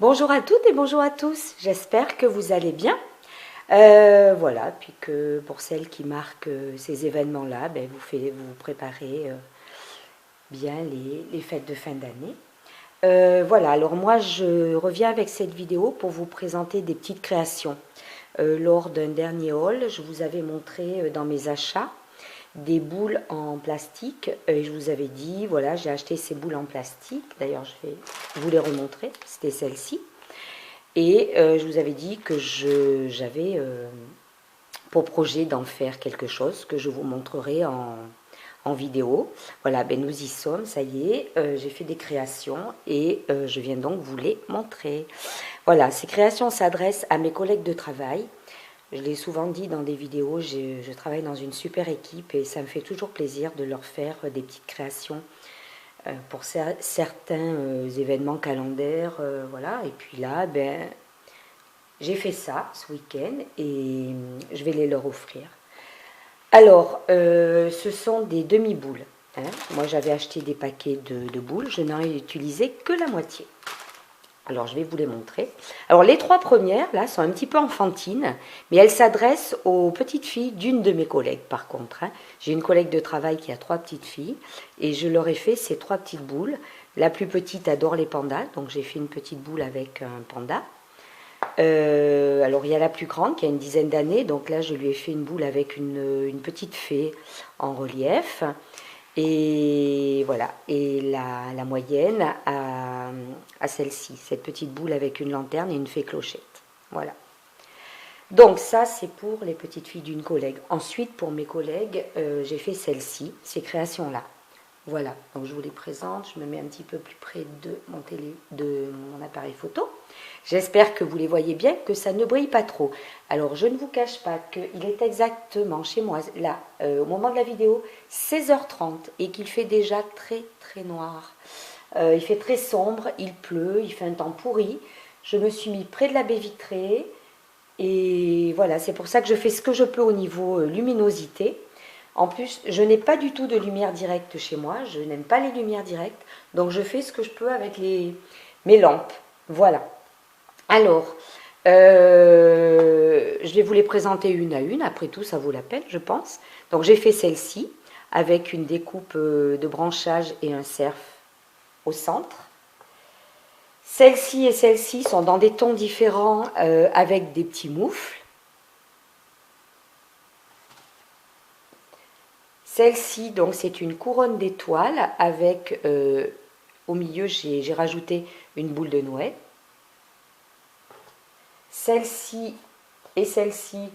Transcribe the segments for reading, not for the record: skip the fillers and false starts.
Bonjour à toutes et bonjour à tous, j'espère que vous allez bien. Voilà, puis que pour celles qui marquent ces événements-là, ben, vous préparez bien les fêtes de fin d'année. Voilà, alors moi je reviens avec cette vidéo pour vous présenter des petites créations. Lors d'un dernier haul, je vous avais montré dans mes achats des boules en plastique et je vous avais dit, voilà, j'ai acheté ces boules en plastique. D'ailleurs, je vais vous les remontrer, c'était celle-ci. Et je vous avais dit que j'avais pour projet d'en faire quelque chose que je vous montrerai en vidéo. Voilà, ben nous y sommes, ça y est, j'ai fait des créations et je viens donc vous les montrer. Voilà, ces créations s'adressent à mes collègues de travail. Je l'ai souvent dit dans des vidéos, je travaille dans une super équipe et ça me fait toujours plaisir de leur faire des petites créations pour certains événements calendaires, voilà. Et puis là, ben, j'ai fait ça ce week-end et je vais les leur offrir. Alors, ce sont des demi-boules. Hein. Moi, j'avais acheté des paquets de boules, je n'en ai utilisé que la moitié. Alors, je vais vous les montrer. Alors, les trois premières, là, sont un petit peu enfantines, mais elles s'adressent aux petites filles d'une de mes collègues, par contre. Hein. J'ai une collègue de travail qui a trois petites filles, et je leur ai fait ces trois petites boules. La plus petite adore les pandas, donc j'ai fait une petite boule avec un panda. Alors, il y a la plus grande qui a une dizaine d'années, donc là, je lui ai fait une boule avec une petite fée en relief. Et voilà, et la moyenne à celle-ci, cette petite boule avec une lanterne et une fée clochette. Voilà. Donc ça, c'est pour les petites filles d'une collègue. Ensuite, pour mes collègues, j'ai fait celle-ci, ces créations-là. Voilà, donc je vous les présente, je me mets un petit peu plus près de mon appareil photo. J'espère que vous les voyez bien, que ça ne brille pas trop. Alors, je ne vous cache pas qu'il est exactement chez moi, là, au moment de la vidéo, 16h30 et qu'il fait déjà très très noir. Il fait très sombre, il pleut, il fait un temps pourri. Je me suis mis près de la baie vitrée et voilà, c'est pour ça que je fais ce que je peux au niveau luminosité. En plus, je n'ai pas du tout de lumière directe chez moi, je n'aime pas les lumières directes, donc je fais ce que je peux avec mes lampes. Voilà. Alors, je vais vous les présenter une à une, après tout ça vaut la peine, je pense. Donc j'ai fait celle-ci, avec une découpe de branchage et un cerf au centre. Celle-ci et celle-ci sont dans des tons différents, avec des petits moufles. Celle-ci, donc, c'est une couronne d'étoiles avec, au milieu, j'ai rajouté une boule de Noël. Celle-ci et celle-ci,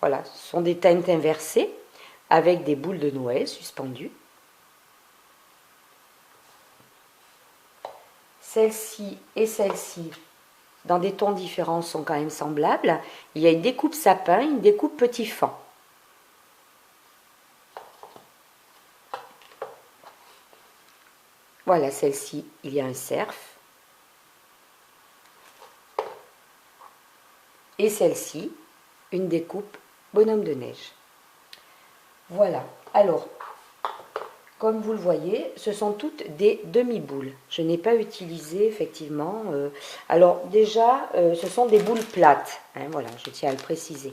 voilà, sont des teintes inversées avec des boules de Noël suspendues. Celle-ci et celle-ci, dans des tons différents, sont quand même semblables. Il y a une découpe sapin, une découpe petit fan. Voilà, celle-ci, il y a un cerf. Et celle-ci, une découpe bonhomme de neige. Voilà. Alors, comme vous le voyez, ce sont toutes des demi-boules. Je n'ai pas utilisé, effectivement... alors, déjà, ce sont des boules plates. Hein, voilà, je tiens à le préciser.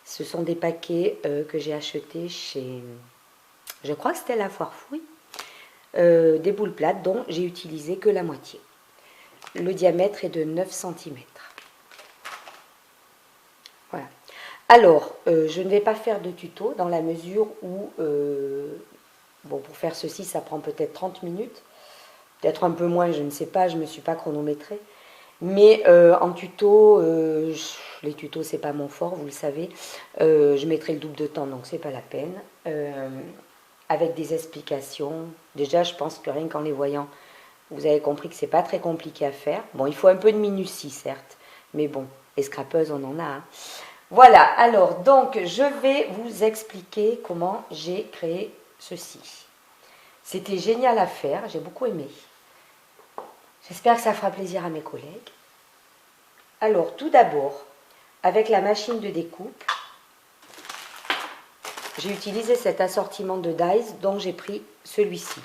Ce sont des paquets que j'ai achetés chez... Je crois que c'était la Foire Fouille. Des boules plates dont j'ai utilisé que la moitié. Le diamètre est de 9 cm. Voilà. Alors, je ne vais pas faire de tuto dans la mesure où, bon, pour faire ceci, ça prend peut-être 30 minutes, peut-être un peu moins, je ne sais pas, je ne me suis pas chronométrée. Mais en tuto, les tutos, c'est pas mon fort, vous le savez, je mettrai le double de temps, donc c'est pas la peine. Avec des explications, déjà, je pense que rien qu'en les voyant, vous avez compris que c'est pas très compliqué à faire. Bon, il faut un peu de minutie, certes, mais bon, les scrapeuses, on en a. Hein. Voilà, alors, donc, je vais vous expliquer comment j'ai créé ceci. C'était génial à faire, j'ai beaucoup aimé. J'espère que ça fera plaisir à mes collègues. Alors, tout d'abord, avec la machine de découpe, j'ai utilisé cet assortiment de dies dont j'ai pris celui-ci.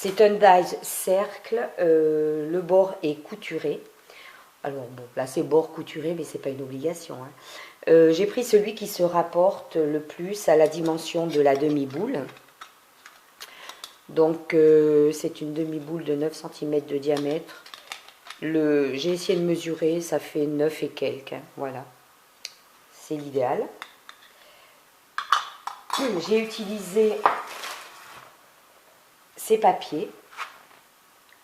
C'est un dies cercle, le bord est couturé. Alors bon, là c'est bord couturé, mais c'est pas une obligation. Hein. J'ai pris celui qui se rapporte le plus à la dimension de la demi-boule. Donc c'est une demi-boule de 9 cm de diamètre. J'ai essayé de mesurer, ça fait 9 et quelques. Hein, voilà, c'est l'idéal. J'ai utilisé ces papiers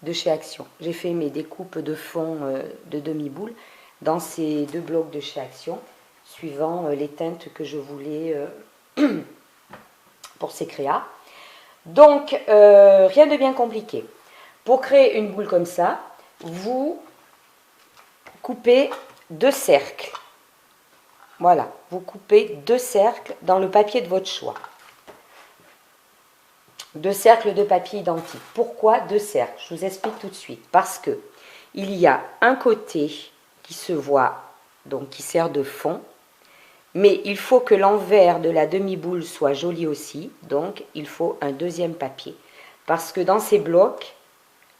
de chez Action. J'ai fait mes découpes de fond de demi-boule dans ces deux blocs de chez Action, suivant les teintes que je voulais pour ces créas. Donc, rien de bien compliqué. Pour créer une boule comme ça, vous coupez 2 cercles. Voilà, vous coupez 2 cercles dans le papier de votre choix. 2 cercles de papier identiques. Pourquoi 2 cercles? Je vous explique tout de suite. Parce que il y a un côté qui se voit, donc qui sert de fond, mais il faut que l'envers de la demi-boule soit joli aussi, donc il faut un deuxième papier. Parce que dans ces blocs,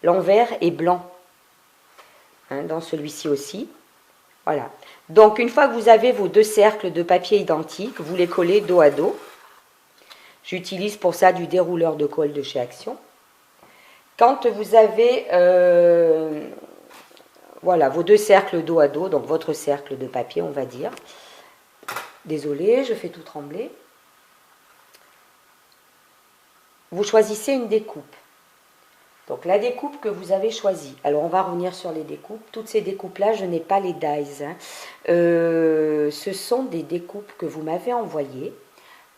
l'envers est blanc. Hein, dans celui-ci aussi. Voilà. Donc une fois que vous avez vos 2 cercles de papier identiques, vous les collez dos à dos. J'utilise pour ça du dérouleur de colle de chez Action. Quand vous avez voilà, vos 2 cercles dos à dos, donc votre cercle de papier, on va dire. Désolée, je fais tout trembler. Vous choisissez une découpe. Donc la découpe que vous avez choisie. Alors on va revenir sur les découpes. Toutes ces découpes-là, je n'ai pas les dies. Hein. Ce sont des découpes que vous m'avez envoyées.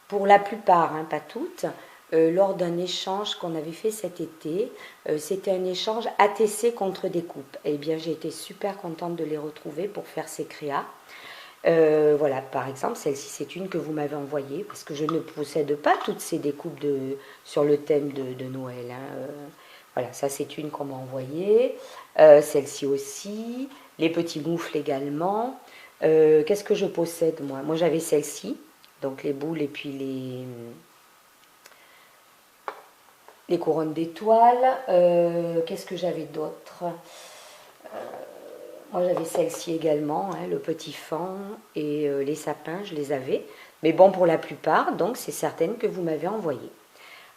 Pour la plupart, hein, pas toutes, lors d'un échange qu'on avait fait cet été. C'était un échange ATC contre découpe. Eh bien, j'ai été super contente de les retrouver pour faire ces créas. Voilà, par exemple, celle-ci, c'est une que vous m'avez envoyée, parce que je ne possède pas toutes ces découpes sur le thème de Noël. Hein. Voilà, ça, c'est une qu'on m'a envoyée. Celle-ci aussi. Les petits moufles également. Qu'est-ce que je possède, moi? Moi, j'avais celle-ci. Donc les boules et puis les couronnes d'étoiles. Qu'est-ce que j'avais d'autre? Moi j'avais celle-ci également, hein, le petit fan et les sapins, je les avais. Mais bon, pour la plupart, donc c'est certaines que vous m'avez envoyées.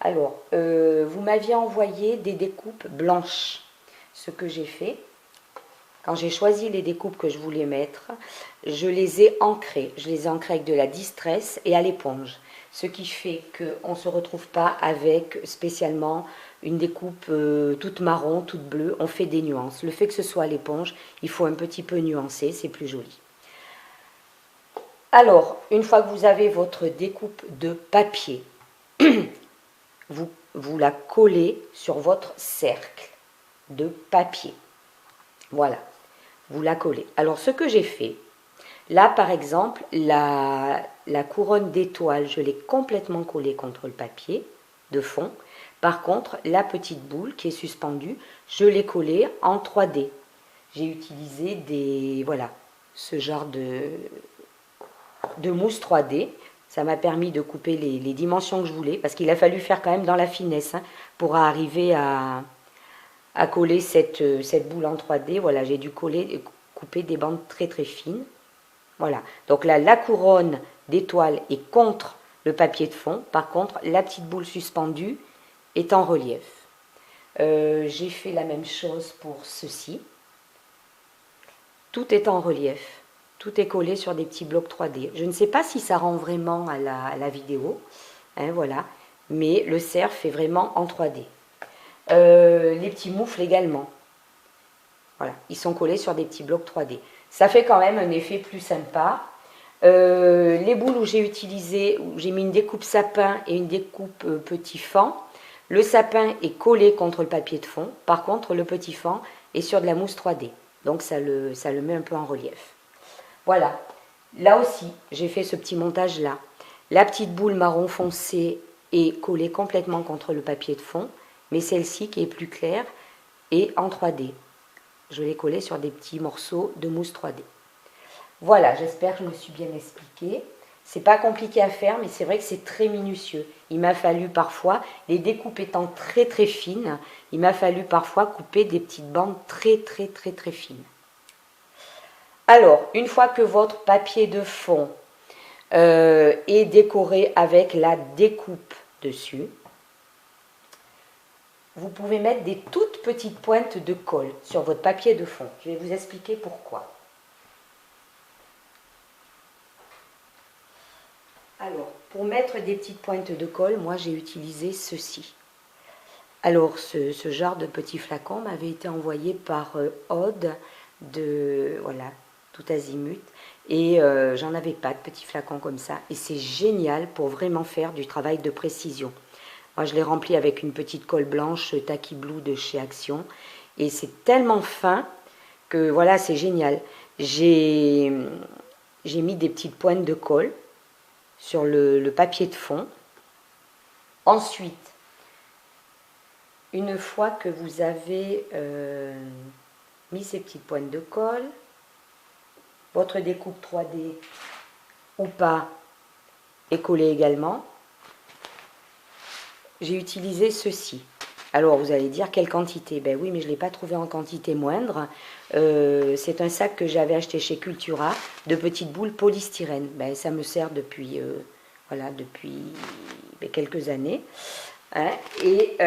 Alors, vous m'aviez envoyé des découpes blanches. Ce que j'ai fait, quand j'ai choisi les découpes que je voulais mettre, je les ai ancrées. Je les ai ancrées avec de la distress et à l'éponge. Ce qui fait qu'on ne se retrouve pas avec spécialement une découpe toute marron, toute bleue. On fait des nuances. Le fait que ce soit à l'éponge, il faut un petit peu nuancer, c'est plus joli. Alors, une fois que vous avez votre découpe de papier, vous la collez sur votre cercle de papier. Voilà. Vous la collez. Alors, ce que j'ai fait, là, par exemple, la couronne d'étoiles, je l'ai complètement collée contre le papier de fond. Par contre, la petite boule qui est suspendue, je l'ai collée en 3D. J'ai utilisé voilà, ce genre de mousse 3D. Ça m'a permis de couper les dimensions que je voulais, parce qu'il a fallu faire quand même dans la finesse, hein, pour arriver à coller cette boule en 3D. Voilà, j'ai dû couper des bandes très très fines. Voilà, donc là, la couronne d'étoiles est contre le papier de fond. Par contre, la petite boule suspendue est en relief. J'ai fait la même chose pour ceci. Tout est en relief. Tout est collé sur des petits blocs 3D. Je ne sais pas si ça rend vraiment à la vidéo. Hein, voilà. Mais le cerf est vraiment en 3D. Les petits moufles également. Voilà, ils sont collés sur des petits blocs 3D. Ça fait quand même un effet plus sympa. Les boules où j'ai utilisé, où j'ai mis une découpe sapin et une découpe petit fan, le sapin est collé contre le papier de fond. Par contre, le petit fan est sur de la mousse 3D. Donc ça le met un peu en relief. Voilà. Là aussi, j'ai fait ce petit montage-là. La petite boule marron foncé est collée complètement contre le papier de fond, mais celle-ci, qui est plus claire, est en 3D. Je l'ai collée sur des petits morceaux de mousse 3D. Voilà, j'espère que je me suis bien expliquée. C'est pas compliqué à faire, mais c'est vrai que c'est très minutieux. Il m'a fallu parfois, les découpes étant très très fines, il m'a fallu parfois couper des petites bandes très très très très fines. Alors, une fois que votre papier de fond est décoré avec la découpe dessus, vous pouvez mettre des toutes petites pointes de colle sur votre papier de fond. Je vais vous expliquer pourquoi. Alors, pour mettre des petites pointes de colle, moi j'ai utilisé ceci. Alors, ce genre de petit flacon m'avait été envoyé par Aude de, voilà, tout azimut. Et j'en avais pas de petits flacons comme ça. Et c'est génial pour vraiment faire du travail de précision. Moi, je l'ai rempli avec une petite colle blanche Tacky Blue de chez Action. Et c'est tellement fin que, voilà, c'est génial. J'ai mis des petites pointes de colle sur le papier de fond. Ensuite, une fois que vous avez mis ces petites pointes de colle, votre découpe 3D ou pas est collée également, j'ai utilisé ceci. Alors vous allez dire quelle quantité? Ben oui, mais je ne l'ai pas trouvé en quantité moindre. C'est un sac que j'avais acheté chez Cultura de petites boules polystyrène. Ben, ça me sert depuis, voilà, depuis quelques années. Hein. Et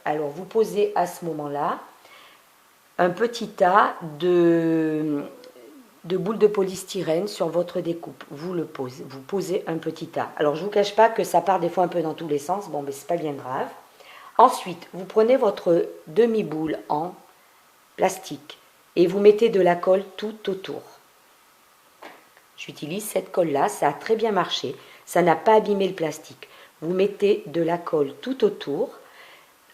alors vous posez à ce moment-là un petit tas de boules de polystyrène sur votre découpe. Vous posez un petit tas. Alors je ne vous cache pas que ça part des fois un peu dans tous les sens. Bon, mais c'est pas bien grave. Ensuite, vous prenez votre demi-boule en plastique et vous mettez de la colle tout autour. J'utilise cette colle-là, ça a très bien marché, ça n'a pas abîmé le plastique. Vous mettez de la colle tout autour,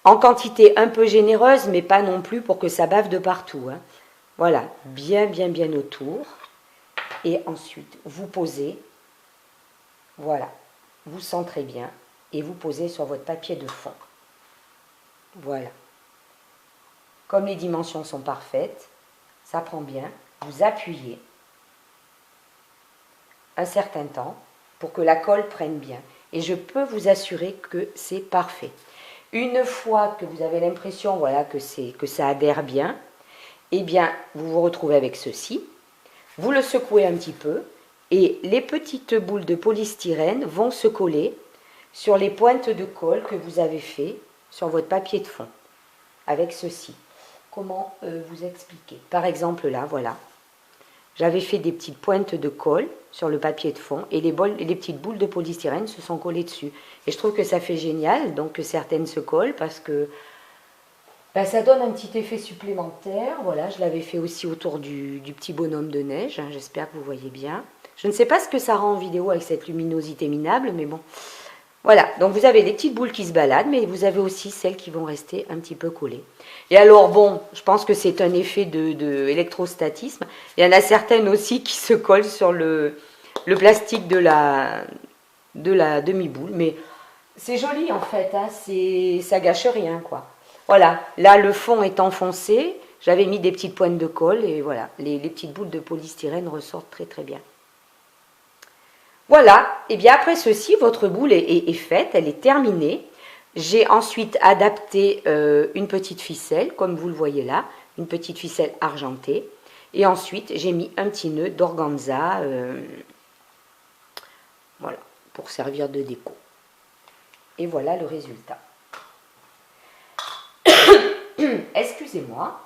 en quantité un peu généreuse, mais pas non plus pour que ça bave de partout. Hein. Voilà, bien autour. Et ensuite, vous posez, voilà, vous centrez bien et vous posez sur votre papier de fond. Voilà. Comme les dimensions sont parfaites, ça prend bien, vous appuyez un certain temps pour que la colle prenne bien. Et je peux vous assurer que c'est parfait. Une fois que vous avez l'impression, voilà, que ça adhère bien, eh bien, vous vous retrouvez avec ceci. Vous le secouez un petit peu et les petites boules de polystyrène vont se coller sur les pointes de colle que vous avez fait sur votre papier de fond. Avec ceci. Comment vous expliquer? Par exemple, là, voilà. J'avais fait des petites pointes de colle sur le papier de fond et les petites boules de polystyrène se sont collées dessus. Et je trouve que ça fait génial, donc que certaines se collent parce que ben, ça donne un petit effet supplémentaire. Voilà, je l'avais fait aussi autour du petit bonhomme de neige. Hein, j'espère que vous voyez bien. Je ne sais pas ce que ça rend en vidéo avec cette luminosité minable, mais bon. Voilà, donc vous avez des petites boules qui se baladent, mais vous avez aussi celles qui vont rester un petit peu collées. Et alors bon, je pense que c'est un effet de électrostatisme. Il y en a certaines aussi qui se collent sur le plastique de la demi-boule, mais c'est joli en fait, hein, ça gâche rien quoi. Voilà, là le fond est enfoncé, j'avais mis des petites pointes de colle et voilà, les petites boules de polystyrène ressortent très très bien. Voilà, et bien après ceci, votre boule est faite, elle est terminée. J'ai ensuite adapté une petite ficelle, comme vous le voyez là, une petite ficelle argentée. Et ensuite, j'ai mis un petit nœud d'organza, voilà, pour servir de déco. Et voilà le résultat. Excusez-moi.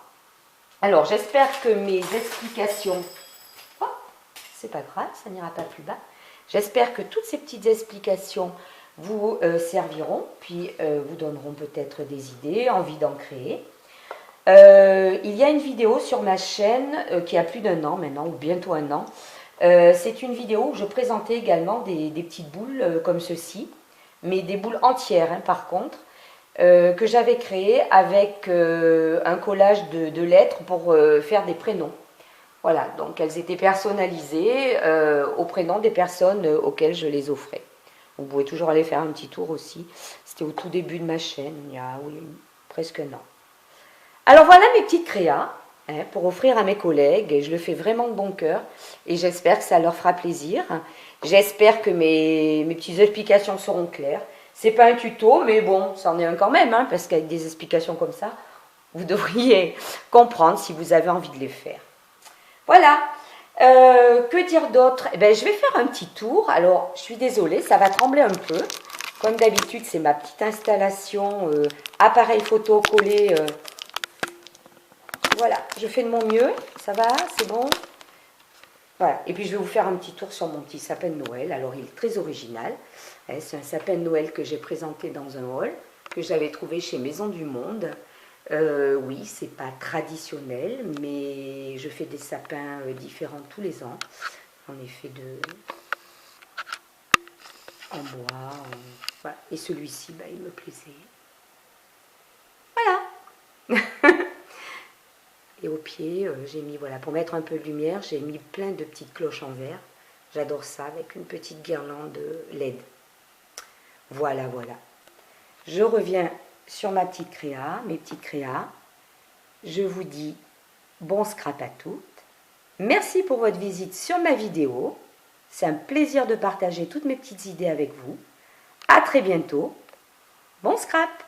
Alors, j'espère que mes explications... Oh, c'est pas grave, ça n'ira pas plus bas. J'espère que toutes ces petites explications vous serviront, puis vous donneront peut-être des idées, envie d'en créer. Il y a une vidéo sur ma chaîne qui a plus d'1 an maintenant, ou bientôt 1 an. C'est une vidéo où je présentais également des petites boules comme ceci, mais des boules entières hein, par contre, que j'avais créées avec un collage de lettres pour faire des prénoms. Voilà, donc elles étaient personnalisées au prénom des personnes auxquelles je les offrais. Vous pouvez toujours aller faire un petit tour aussi. C'était au tout début de ma chaîne, il y a oui, presque 1 an. Alors voilà mes petites créas hein, pour offrir à mes collègues. Et je le fais vraiment de bon cœur et j'espère que ça leur fera plaisir. J'espère que mes petites explications seront claires. C'est pas un tuto, mais bon, c'en est un quand même, hein, parce qu'avec des explications comme ça, vous devriez comprendre si vous avez envie de les faire. Voilà. Que dire d'autre? Eh ben, je vais faire un petit tour. Alors, je suis désolée, ça va trembler un peu. Comme d'habitude, c'est ma petite installation appareil photo collé. Voilà, je fais de mon mieux. Ça va? C'est bon? Voilà. Et puis, je vais vous faire un petit tour sur mon petit sapin de Noël. Alors, il est très original. C'est un sapin de Noël que j'ai présenté dans un haul, que j'avais trouvé chez Maison du Monde. Oui, c'est pas traditionnel, mais je fais des sapins différents tous les ans. En effet, en bois. Voilà. Et celui-ci, bah, il me plaisait. Voilà. Et au pied, j'ai mis, voilà, pour mettre un peu de lumière, j'ai mis plein de petites cloches en verre. J'adore ça, avec une petite guirlande LED. Voilà, voilà. Je reviens sur ma petite créa, mes petites créas. Je vous dis bon scrap à toutes. Merci pour votre visite sur ma vidéo. C'est un plaisir de partager toutes mes petites idées avec vous. À très bientôt. Bon scrap!